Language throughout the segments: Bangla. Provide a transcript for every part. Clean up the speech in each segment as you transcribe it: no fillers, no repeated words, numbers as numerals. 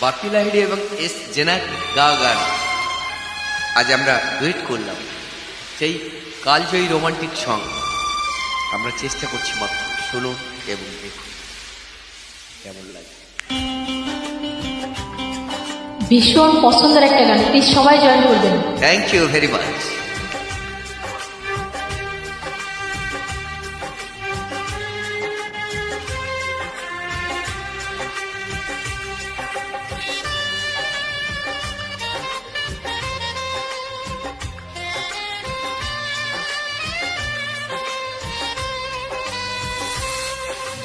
বাপি লাহিড়ী এবং এস জেনাক গাওয়া গান আজ আমরা ডুয়েট করলাম, সেই কালজয়ী রোমান্টিক সং আমরা চেষ্টা করছি মাত্র। শুনুন এবং দেখুন কেমন লাগে। ভীষণ পছন্দের একটা গান, প্লিজ সবাই জয়েন করবেন। Thank you very much.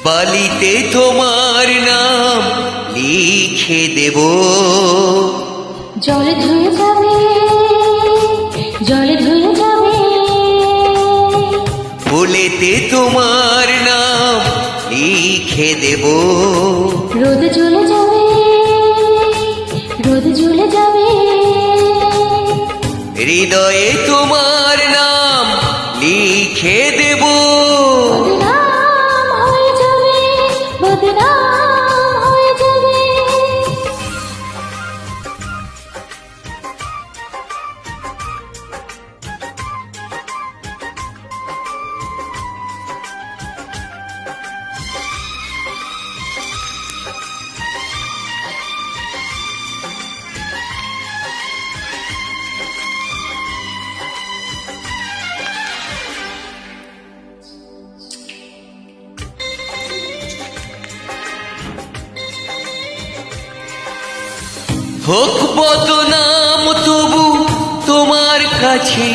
বালিতে তোমার নাম লিখে দেব, জলে ধুয়ে যাবে, জলে ধুয়ে যাবে। ফুলেতে তোমার নাম লিখে দেব, রোদ জ্বলে যাবে, রোদ জ্বলে যাবে। হৃদয়ে তোমার নাম লিখে দেব, বদনাম হয়ে যাবে, বদনাম হয়ে যাবে। হোক বদনাম তবু তোমার কাছে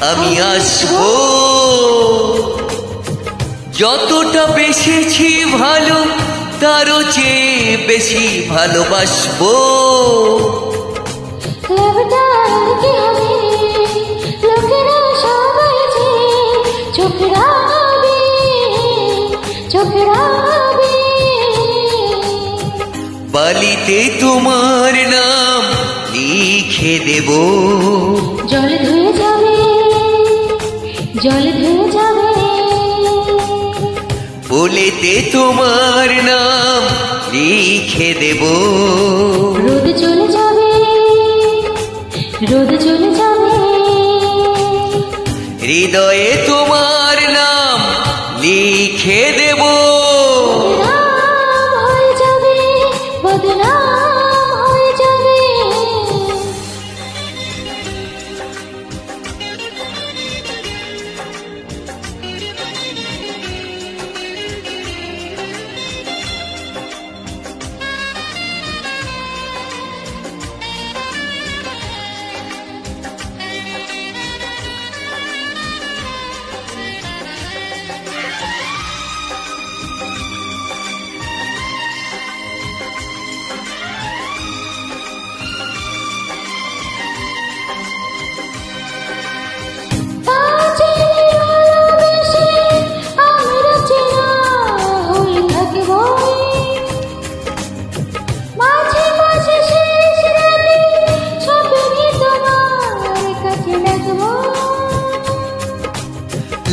আমি আসবো, যতটা বেসেছি ভালো তারও চেয়ে বেশি ভালোবাসবো। লাভটা কি হবে, লোকেরা সবাই যে চোখ রাঙাবে, চোখ রাঙাবে। বালিতে তোমার নাম লিখে দেব, জলে ধুয়ে যাবে, জলে ধুয়ে যাবে। ফুলেতে তোমার নাম লিখে দেব, রোদ চলে যাবে, রোদ চলে যাবে। হৃদয়ে তোমার নাম লিখে দেব। বদনাম হয়ে যাবে, বদনাম হয়ে যাবে।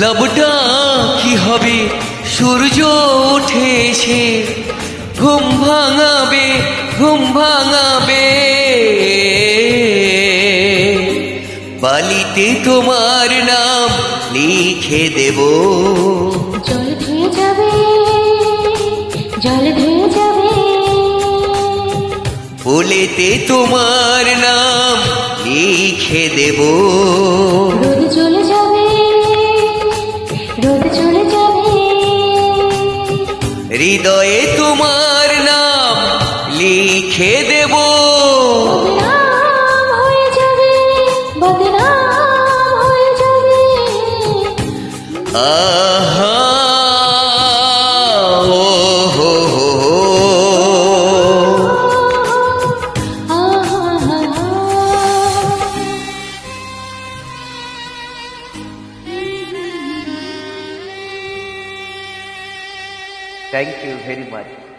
লাভটা কি হবে, সূর্য উঠে এসে ঘুম ভাঙাবে, ঘুম ভাঙাবে। বালিতে তোমার নাম লিখে দেব, জল ধুয়ে যাবে, জল ধুয়ে যাবে। ফুলেতে তোমার নাম লিখে দেব, রোদ চলে যাবে, রোদ চলে যাবে। হৃদয়ে তোমার নাম লিখে দেব। বদনাম হয়ে যাবে, বদনাম হয়ে যাবে। আহা ও হো হো হো। Thank you very much.